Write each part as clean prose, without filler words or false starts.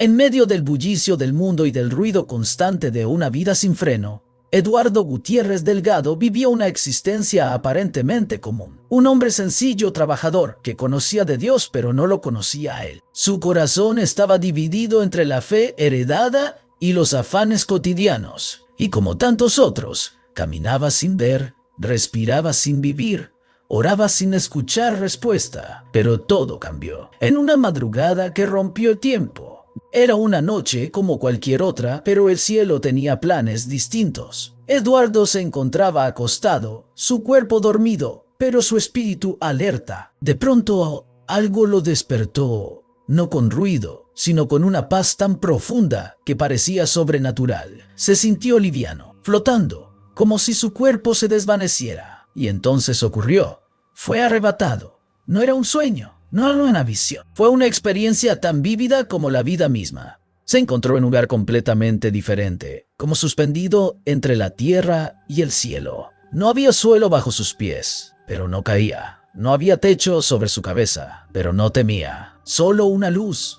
En medio del bullicio del mundo y del ruido constante de una vida sin freno, Eduardo Gutiérrez Delgado vivió una existencia aparentemente común. Un hombre sencillo, trabajador, que conocía de Dios pero no lo conocía a él. Su corazón estaba dividido entre la fe heredada y los afanes cotidianos. Y como tantos otros, caminaba sin ver, respiraba sin vivir, oraba sin escuchar respuesta. Pero todo cambió en una madrugada que rompió el tiempo. Era una noche como cualquier otra, pero el cielo tenía planes distintos. Eduardo se encontraba acostado, su cuerpo dormido, pero su espíritu alerta. De pronto, algo lo despertó, no con ruido, sino con una paz tan profunda que parecía sobrenatural. Se sintió liviano, flotando, como si su cuerpo se desvaneciera. Y entonces ocurrió. Fue arrebatado. No era un sueño. No era una visión. Fue una experiencia tan vívida como la vida misma. Se encontró en un lugar completamente diferente, como suspendido entre la tierra y el cielo. No había suelo bajo sus pies, pero no caía. No había techo sobre su cabeza, pero no temía. Solo una luz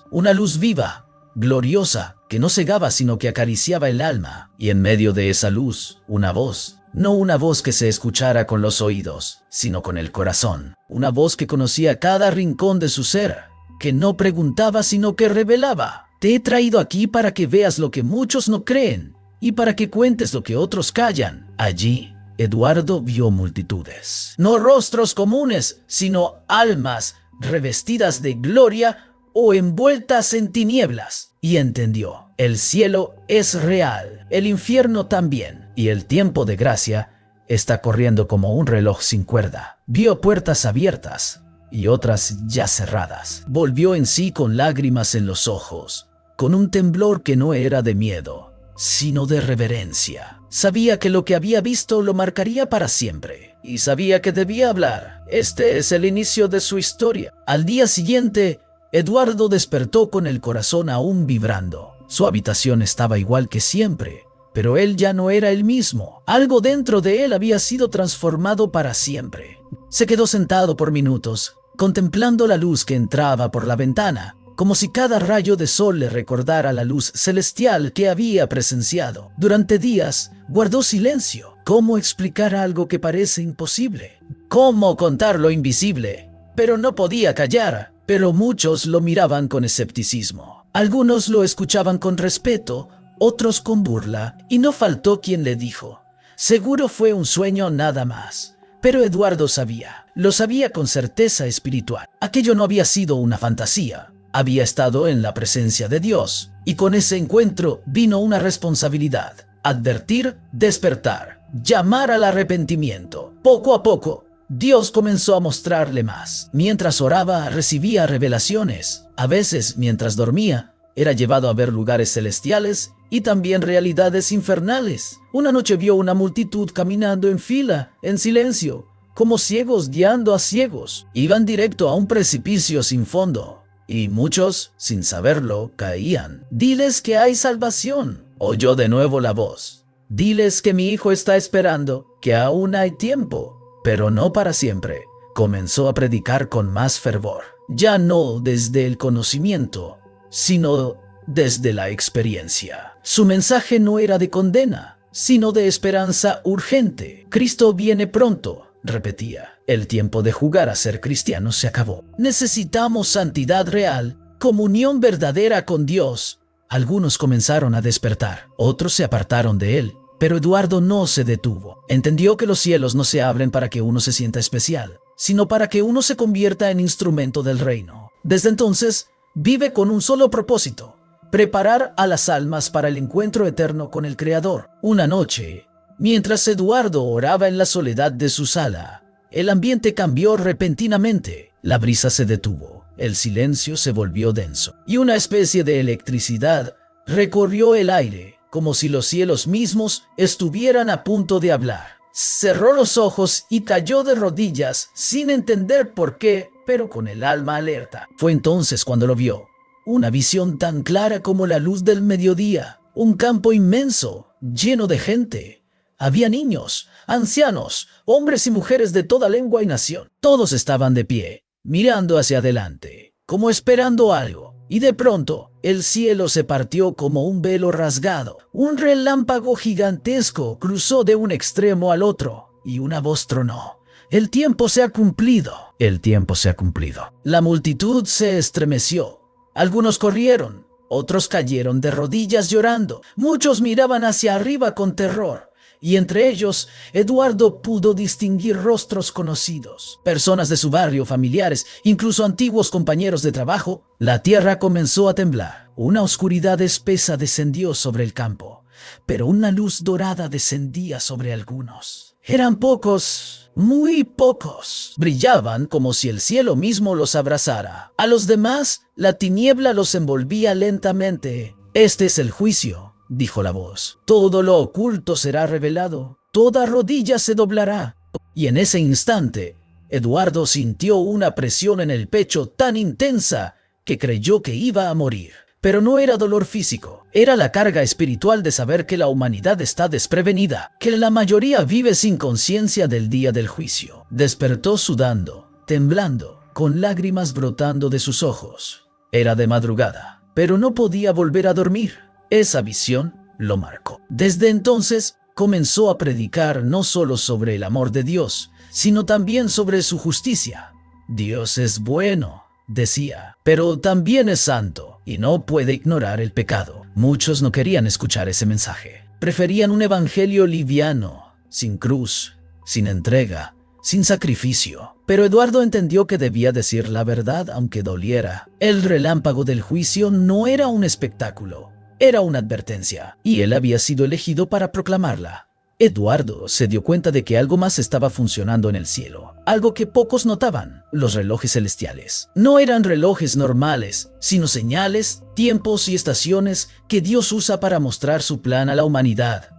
viva, gloriosa, que no cegaba sino que acariciaba el alma. Y en medio de esa luz, una voz. No una voz que se escuchara con los oídos, sino con el corazón. Una voz que conocía cada rincón de su ser, que no preguntaba sino que revelaba. Te he traído aquí para que veas lo que muchos no creen y para que cuentes lo que otros callan. Allí, Eduardo vio multitudes. No rostros comunes, sino almas revestidas de gloria o envueltas en tinieblas. Y entendió, el cielo es real, el infierno también. Y el tiempo de gracia está corriendo como un reloj sin cuerda. Vio puertas abiertas y otras ya cerradas. Volvió en sí con lágrimas en los ojos, con un temblor que no era de miedo, sino de reverencia. Sabía que lo que había visto lo marcaría para siempre y sabía que debía hablar. Este es el inicio de su historia. Al día siguiente, Eduardo despertó con el corazón aún vibrando. Su habitación estaba igual que siempre. Pero él ya no era el mismo. Algo dentro de él había sido transformado para siempre. Se quedó sentado por minutos, contemplando la luz que entraba por la ventana, como si cada rayo de sol le recordara la luz celestial que había presenciado. Durante días, guardó silencio. ¿Cómo explicar algo que parece imposible? ¿Cómo contar lo invisible? Pero no podía callar. Pero muchos lo miraban con escepticismo. Algunos lo escuchaban con respeto, otros con burla, y no faltó quien le dijo, seguro fue un sueño nada más. Pero Eduardo sabía, lo sabía con certeza espiritual. Aquello no había sido una fantasía, había estado en la presencia de Dios, y con ese encuentro vino una responsabilidad: advertir, despertar, llamar al arrepentimiento. Poco a poco, Dios comenzó a mostrarle más. Mientras oraba, recibía revelaciones. A veces, mientras dormía, era llevado a ver lugares celestiales y también realidades infernales. Una noche vio una multitud caminando en fila, en silencio, como ciegos guiando a ciegos. Iban directo a un precipicio sin fondo, y muchos, sin saberlo, caían. «Diles que hay salvación», oyó de nuevo la voz. «Diles que mi hijo está esperando, que aún hay tiempo, pero no para siempre». Comenzó a predicar con más fervor, ya no desde el conocimiento, sino desde la experiencia. Su mensaje no era de condena, sino de esperanza urgente. «Cristo viene pronto», repetía. El tiempo de jugar a ser cristianos se acabó. Necesitamos santidad real, comunión verdadera con Dios. Algunos comenzaron a despertar, otros se apartaron de él. Pero Eduardo no se detuvo. Entendió que los cielos no se abren para que uno se sienta especial, sino para que uno se convierta en instrumento del reino. Desde entonces, vive con un solo propósito: preparar a las almas para el encuentro eterno con el Creador. Una noche, mientras Eduardo oraba en la soledad de su sala, el ambiente cambió repentinamente. La brisa se detuvo, el silencio se volvió denso, y una especie de electricidad recorrió el aire, como si los cielos mismos estuvieran a punto de hablar. Cerró los ojos y cayó de rodillas, sin entender por qué, pero con el alma alerta. Fue entonces cuando lo vio. Una visión tan clara como la luz del mediodía. Un campo inmenso, lleno de gente. Había niños, ancianos, hombres y mujeres de toda lengua y nación. Todos estaban de pie, mirando hacia adelante, como esperando algo. Y de pronto, el cielo se partió como un velo rasgado. Un relámpago gigantesco cruzó de un extremo al otro y una voz tronó. El tiempo se ha cumplido. El tiempo se ha cumplido. La multitud se estremeció. Algunos corrieron, otros cayeron de rodillas llorando. Muchos miraban hacia arriba con terror. Y entre ellos, Eduardo pudo distinguir rostros conocidos, personas de su barrio, familiares, incluso antiguos compañeros de trabajo. La tierra comenzó a temblar. Una oscuridad espesa descendió sobre el campo, pero una luz dorada descendía sobre algunos. Eran pocos, muy pocos. Brillaban como si el cielo mismo los abrazara. A los demás, la tiniebla los envolvía lentamente. Este es el juicio, dijo la voz. Todo lo oculto será revelado, toda rodilla se doblará. Y en ese instante, Eduardo sintió una presión en el pecho tan intensa que creyó que iba a morir. Pero no era dolor físico, era la carga espiritual de saber que la humanidad está desprevenida, que la mayoría vive sin conciencia del día del juicio. Despertó sudando, temblando, con lágrimas brotando de sus ojos. Era de madrugada, pero no podía volver a dormir. Esa visión lo marcó. Desde entonces comenzó a predicar no solo sobre el amor de Dios, sino también sobre su justicia. Dios es bueno, decía, pero también es santo y no puede ignorar el pecado. Muchos no querían escuchar ese mensaje. Preferían un evangelio liviano, sin cruz, sin entrega, sin sacrificio. Pero Eduardo entendió que debía decir la verdad aunque doliera. El relámpago del juicio no era un espectáculo, era una advertencia, y él había sido elegido para proclamarla. Eduardo se dio cuenta de que algo más estaba funcionando en el cielo, algo que pocos notaban: los relojes celestiales. No eran relojes normales, sino señales, tiempos y estaciones que Dios usa para mostrar su plan a la humanidad.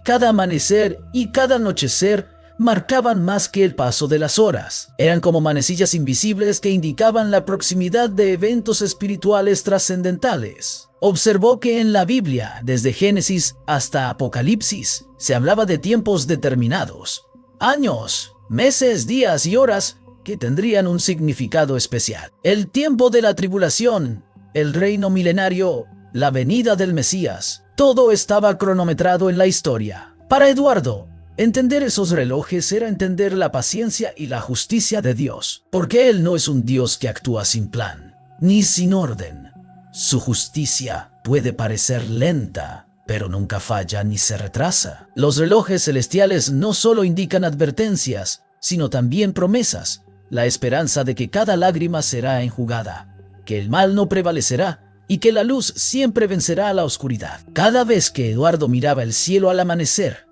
Cada amanecer y cada anochecer marcaban más que el paso de las horas. Eran como manecillas invisibles que indicaban la proximidad de eventos espirituales trascendentales. Observó que en la Biblia, desde Génesis hasta Apocalipsis, se hablaba de tiempos determinados, años, meses, días y horas que tendrían un significado especial. El tiempo de la tribulación, el reino milenario, la venida del Mesías, todo estaba cronometrado en la historia. Para Eduardo, entender esos relojes era entender la paciencia y la justicia de Dios, porque Él no es un Dios que actúa sin plan, ni sin orden. Su justicia puede parecer lenta, pero nunca falla ni se retrasa. Los relojes celestiales no solo indican advertencias, sino también promesas, la esperanza de que cada lágrima será enjugada, que el mal no prevalecerá y que la luz siempre vencerá a la oscuridad. Cada vez que Eduardo miraba el cielo al amanecer,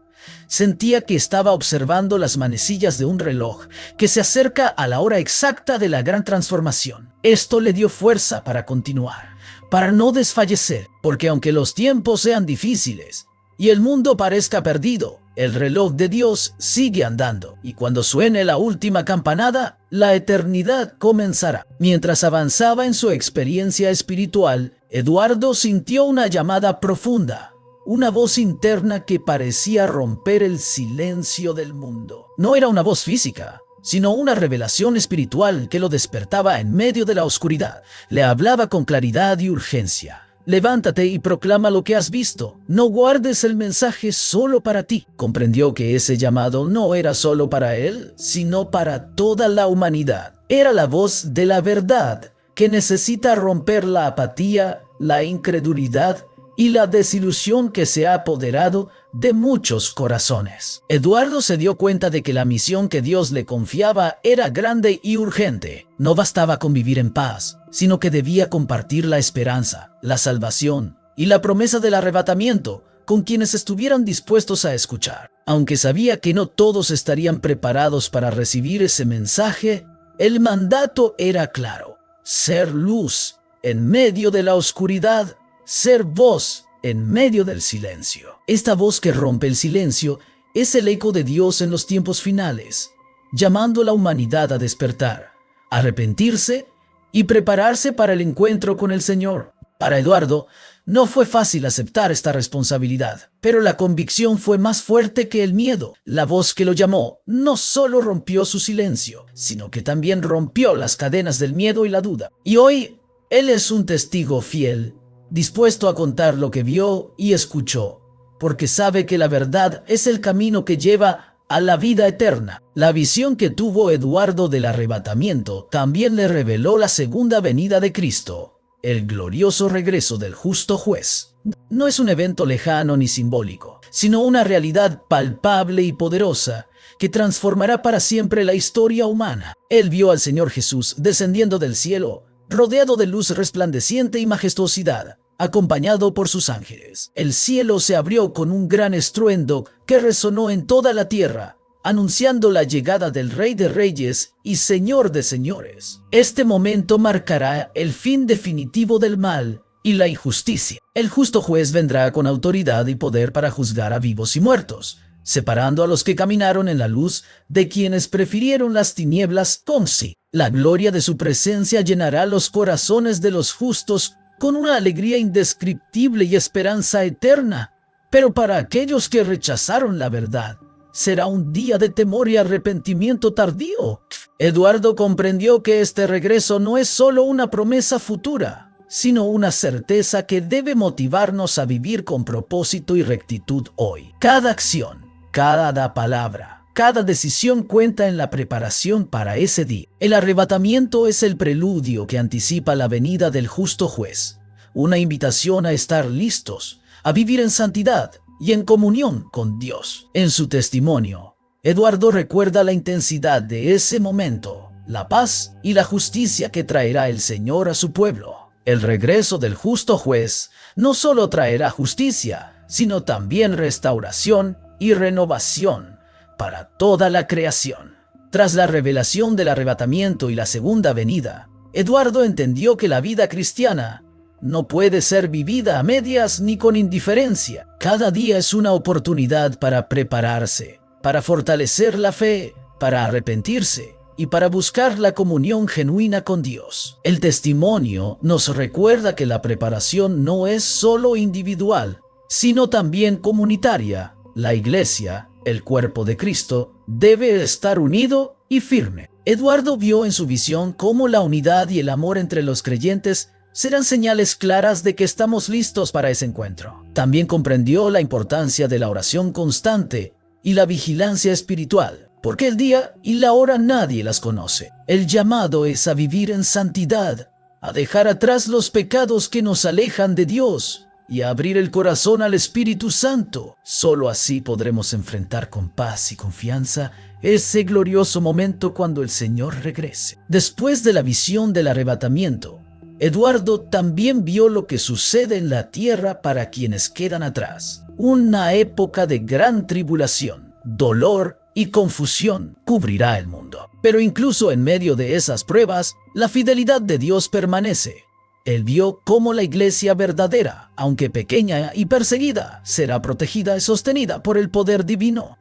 sentía que estaba observando las manecillas de un reloj que se acerca a la hora exacta de la gran transformación. Esto le dio fuerza para continuar, para no desfallecer, porque aunque los tiempos sean difíciles y el mundo parezca perdido, el reloj de Dios sigue andando, y cuando suene la última campanada, la eternidad comenzará. Mientras avanzaba en su experiencia espiritual, Eduardo sintió una llamada profunda, una voz interna que parecía romper el silencio del mundo. No era una voz física, sino una revelación espiritual que lo despertaba en medio de la oscuridad. Le hablaba con claridad y urgencia. Levántate y proclama lo que has visto. No guardes el mensaje solo para ti. Comprendió que ese llamado no era solo para él, sino para toda la humanidad. Era la voz de la verdad que necesita romper la apatía, la incredulidad y la desilusión que se ha apoderado de muchos corazones. Eduardo se dio cuenta de que la misión que Dios le confiaba era grande y urgente. No bastaba con vivir en paz, sino que debía compartir la esperanza, la salvación y la promesa del arrebatamiento con quienes estuvieran dispuestos a escuchar. Aunque sabía que no todos estarían preparados para recibir ese mensaje, el mandato era claro: ser luz en medio de la oscuridad, ser voz en medio del silencio. Esta voz que rompe el silencio es el eco de Dios en los tiempos finales, llamando a la humanidad a despertar, a arrepentirse y prepararse para el encuentro con el Señor. Para Eduardo, no fue fácil aceptar esta responsabilidad, pero la convicción fue más fuerte que el miedo. La voz que lo llamó no solo rompió su silencio, sino que también rompió las cadenas del miedo y la duda. Y hoy, él es un testigo fiel dispuesto a contar lo que vio y escuchó, porque sabe que la verdad es el camino que lleva a la vida eterna. La visión que tuvo Eduardo del arrebatamiento también le reveló la segunda venida de Cristo, el glorioso regreso del justo juez. No es un evento lejano ni simbólico, sino una realidad palpable y poderosa que transformará para siempre la historia humana. Él vio al Señor Jesús descendiendo del cielo, rodeado de luz resplandeciente y majestuosidad, acompañado por sus ángeles. El cielo se abrió con un gran estruendo que resonó en toda la tierra, anunciando la llegada del Rey de Reyes y Señor de Señores. Este momento marcará el fin definitivo del mal y la injusticia. El justo juez vendrá con autoridad y poder para juzgar a vivos y muertos, separando a los que caminaron en la luz de quienes prefirieron las tinieblas con sí. La gloria de su presencia llenará los corazones de los justos con una alegría indescriptible y esperanza eterna. Pero para aquellos que rechazaron la verdad, será un día de temor y arrepentimiento tardío. Eduardo comprendió que este regreso no es solo una promesa futura, sino una certeza que debe motivarnos a vivir con propósito y rectitud hoy. Cada acción, cada palabra, cada decisión cuenta en la preparación para ese día. El arrebatamiento es el preludio que anticipa la venida del justo juez, una invitación a estar listos, a vivir en santidad y en comunión con Dios. En su testimonio, Eduardo recuerda la intensidad de ese momento, la paz y la justicia que traerá el Señor a su pueblo. El regreso del justo juez no solo traerá justicia, sino también restauración y renovación para toda la creación. Tras la revelación del arrebatamiento y la segunda venida, Eduardo entendió que la vida cristiana no puede ser vivida a medias ni con indiferencia. Cada día es una oportunidad para prepararse, para fortalecer la fe, para arrepentirse y para buscar la comunión genuina con Dios. El testimonio nos recuerda que la preparación no es solo individual, sino también comunitaria. La iglesia, el cuerpo de Cristo, debe estar unido y firme. Eduardo vio en su visión cómo la unidad y el amor entre los creyentes serán señales claras de que estamos listos para ese encuentro. También comprendió la importancia de la oración constante y la vigilancia espiritual, porque el día y la hora nadie las conoce. El llamado es a vivir en santidad, a dejar atrás los pecados que nos alejan de Dios y a abrir el corazón al Espíritu Santo. Solo así podremos enfrentar con paz y confianza ese glorioso momento cuando el Señor regrese. Después de la visión del arrebatamiento, Eduardo también vio lo que sucede en la tierra para quienes quedan atrás. Una época de gran tribulación, dolor y confusión cubrirá el mundo. Pero incluso en medio de esas pruebas, la fidelidad de Dios permanece. Él vio cómo la iglesia verdadera, aunque pequeña y perseguida, será protegida y sostenida por el poder divino.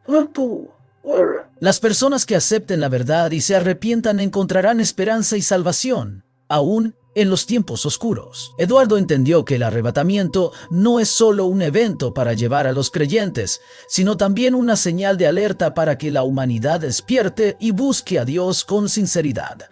Las personas que acepten la verdad y se arrepientan encontrarán esperanza y salvación, aún en los tiempos oscuros. Eduardo entendió que el arrebatamiento no es solo un evento para llevar a los creyentes, sino también una señal de alerta para que la humanidad despierte y busque a Dios con sinceridad.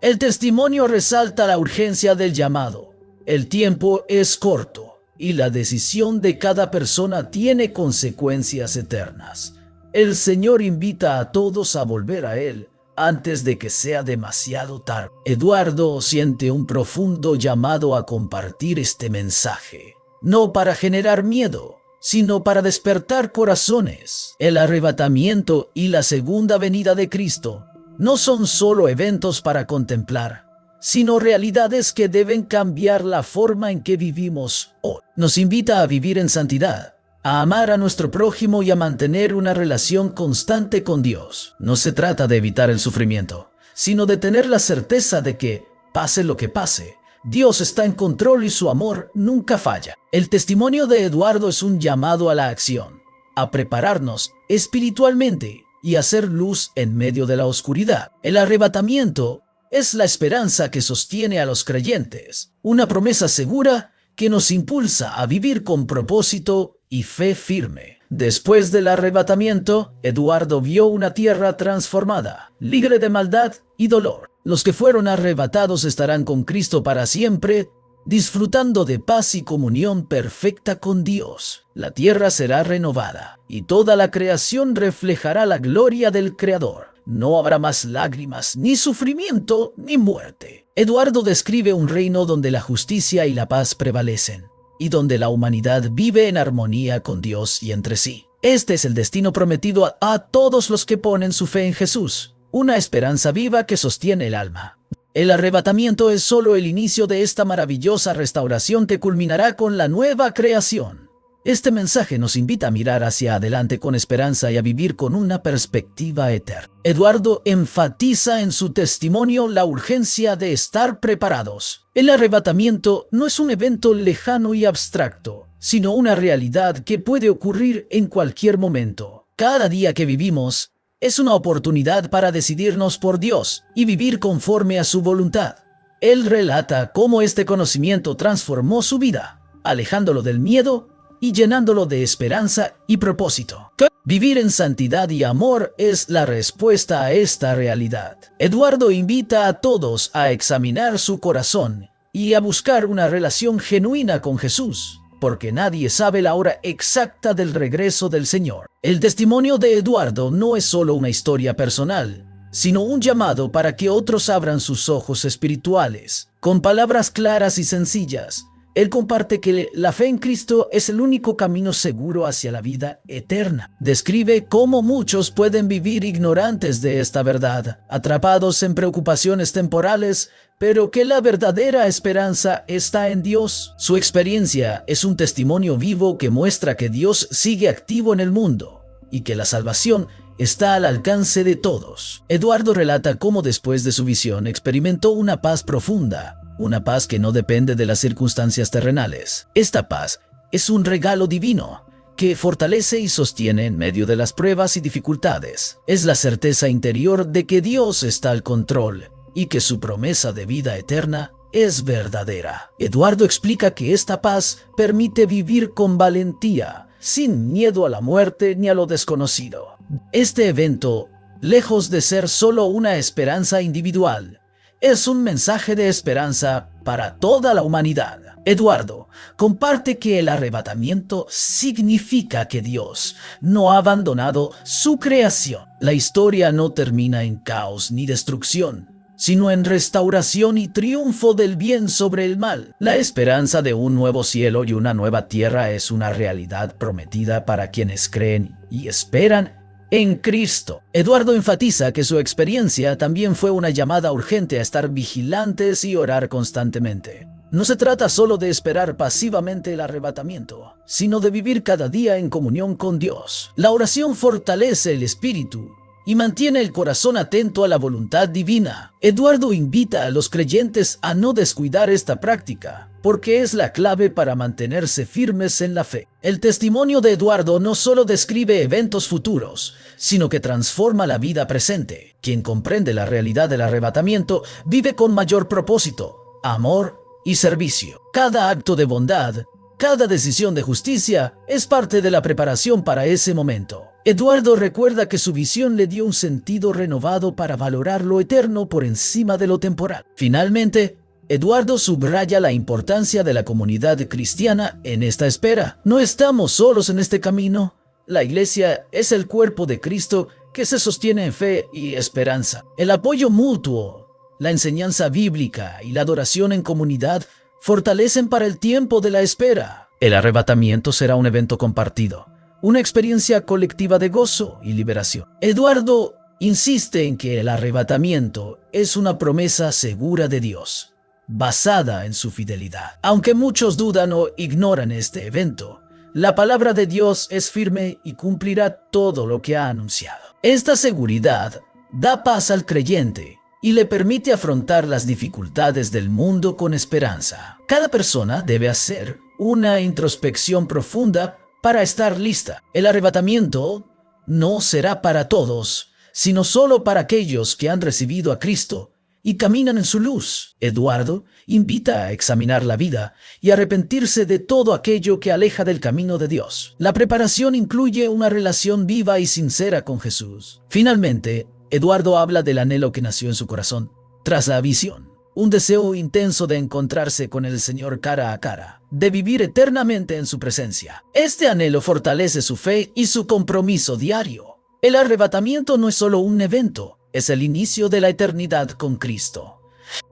El testimonio resalta la urgencia del llamado. El tiempo es corto y la decisión de cada persona tiene consecuencias eternas. El Señor invita a todos a volver a Él antes de que sea demasiado tarde. Eduardo siente un profundo llamado a compartir este mensaje, no para generar miedo, sino para despertar corazones. El arrebatamiento y la segunda venida de Cristo no son solo eventos para contemplar, sino realidades que deben cambiar la forma en que vivimos hoy. Nos invita a vivir en santidad, a amar a nuestro prójimo y a mantener una relación constante con Dios. No se trata de evitar el sufrimiento, sino de tener la certeza de que, pase lo que pase, Dios está en control y su amor nunca falla. El testimonio de Eduardo es un llamado a la acción, a prepararnos espiritualmente y a hacer luz en medio de la oscuridad. El arrebatamiento es la esperanza que sostiene a los creyentes, una promesa segura que nos impulsa a vivir con propósito y fe firme. Después del arrebatamiento, Eduardo vio una tierra transformada, libre de maldad y dolor. Los que fueron arrebatados estarán con Cristo para siempre disfrutando de paz y comunión perfecta con Dios. La tierra será renovada y toda la creación reflejará la gloria del Creador. No habrá más lágrimas, ni sufrimiento, ni muerte. Eduardo describe un reino donde la justicia y la paz prevalecen, y donde la humanidad vive en armonía con Dios y entre sí. Este es el destino prometido a todos los que ponen su fe en Jesús, una esperanza viva que sostiene el alma. El arrebatamiento es solo el inicio de esta maravillosa restauración que culminará con la nueva creación. Este mensaje nos invita a mirar hacia adelante con esperanza y a vivir con una perspectiva eterna. Eduardo enfatiza en su testimonio la urgencia de estar preparados. El arrebatamiento no es un evento lejano y abstracto, sino una realidad que puede ocurrir en cualquier momento. Cada día que vivimos es una oportunidad para decidirnos por Dios y vivir conforme a su voluntad. Él relata cómo este conocimiento transformó su vida, alejándolo del miedo y llenándolo de esperanza y propósito. Vivir en santidad y amor es la respuesta a esta realidad. Eduardo invita a todos a examinar su corazón y a buscar una relación genuina con Jesús, porque nadie sabe la hora exacta del regreso del Señor. El testimonio de Eduardo no es solo una historia personal, sino un llamado para que otros abran sus ojos espirituales. Con palabras claras y sencillas, él comparte que la fe en Cristo es el único camino seguro hacia la vida eterna. Describe cómo muchos pueden vivir ignorantes de esta verdad, atrapados en preocupaciones temporales, pero que la verdadera esperanza está en Dios. Su experiencia es un testimonio vivo que muestra que Dios sigue activo en el mundo y que la salvación está al alcance de todos. Eduardo relata cómo después de su visión experimentó una paz profunda, una paz que no depende de las circunstancias terrenales. Esta paz es un regalo divino que fortalece y sostiene en medio de las pruebas y dificultades. Es la certeza interior de que Dios está al control y que su promesa de vida eterna es verdadera. Eduardo explica que esta paz permite vivir con valentía, sin miedo a la muerte ni a lo desconocido. Este evento, lejos de ser solo una esperanza individual, es un mensaje de esperanza para toda la humanidad. Eduardo comparte que el arrebatamiento significa que Dios no ha abandonado su creación. La historia no termina en caos ni destrucción, sino en restauración y triunfo del bien sobre el mal. La esperanza de un nuevo cielo y una nueva tierra es una realidad prometida para quienes creen y esperan en Cristo. Eduardo enfatiza que su experiencia también fue una llamada urgente a estar vigilantes y orar constantemente. No se trata solo de esperar pasivamente el arrebatamiento, sino de vivir cada día en comunión con Dios. La oración fortalece el espíritu y mantiene el corazón atento a la voluntad divina. Eduardo invita a los creyentes a no descuidar esta práctica, porque es la clave para mantenerse firmes en la fe. El testimonio de Eduardo no solo describe eventos futuros, sino que transforma la vida presente. Quien comprende la realidad del arrebatamiento vive con mayor propósito, amor y servicio. Cada acto de bondad, cada decisión de justicia es parte de la preparación para ese momento. Eduardo recuerda que su visión le dio un sentido renovado para valorar lo eterno por encima de lo temporal. Finalmente, Eduardo subraya la importancia de la comunidad cristiana en esta espera. No estamos solos en este camino. La iglesia es el cuerpo de Cristo que se sostiene en fe y esperanza. El apoyo mutuo, la enseñanza bíblica y la adoración en comunidad fortalecen para el tiempo de la espera. El arrebatamiento será un evento compartido, una experiencia colectiva de gozo y liberación. Eduardo insiste en que el arrebatamiento es una promesa segura de Dios, basada en su fidelidad. Aunque muchos dudan o ignoran este evento, la palabra de Dios es firme y cumplirá todo lo que ha anunciado. Esta seguridad da paz al creyente y le permite afrontar las dificultades del mundo con esperanza. Cada persona debe hacer una introspección profunda para estar lista. El arrebatamiento no será para todos, sino solo para aquellos que han recibido a Cristo y caminan en su luz. Eduardo invita a examinar la vida y arrepentirse de todo aquello que aleja del camino de Dios. La preparación incluye una relación viva y sincera con Jesús. Finalmente, Eduardo habla del anhelo que nació en su corazón tras la visión. un deseo intenso de encontrarse con el Señor cara a cara, de vivir eternamente en su presencia. Este anhelo fortalece su fe y su compromiso diario. El arrebatamiento no es solo un evento, es el inicio de la eternidad con Cristo.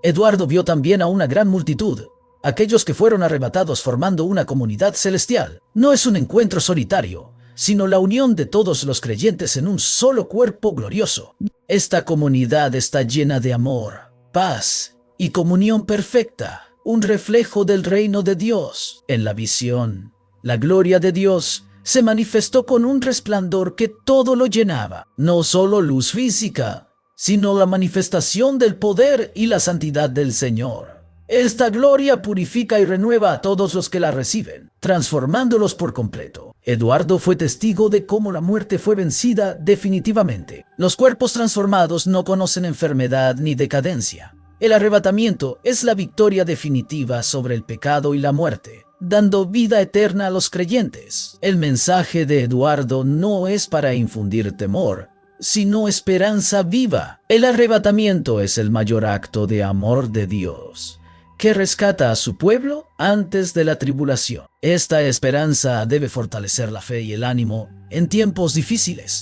Eduardo vio también a una gran multitud, aquellos que fueron arrebatados formando una comunidad celestial. No es un encuentro solitario, sino la unión de todos los creyentes en un solo cuerpo glorioso. Esta comunidad está llena de amor, paz y comunión perfecta, un reflejo del reino de Dios. En la visión, la gloria de Dios se manifestó con un resplandor que todo lo llenaba, no solo luz física, sino la manifestación del poder y la santidad del Señor. Esta gloria purifica y renueva a todos los que la reciben, transformándolos por completo. Eduardo fue testigo de cómo la muerte fue vencida definitivamente. Los cuerpos transformados no conocen enfermedad ni decadencia. El arrebatamiento es la victoria definitiva sobre el pecado y la muerte, dando vida eterna a los creyentes. El mensaje de Eduardo no es para infundir temor, sino esperanza viva. El arrebatamiento es el mayor acto de amor de Dios, que rescata a su pueblo antes de la tribulación. Esta esperanza debe fortalecer la fe y el ánimo en tiempos difíciles.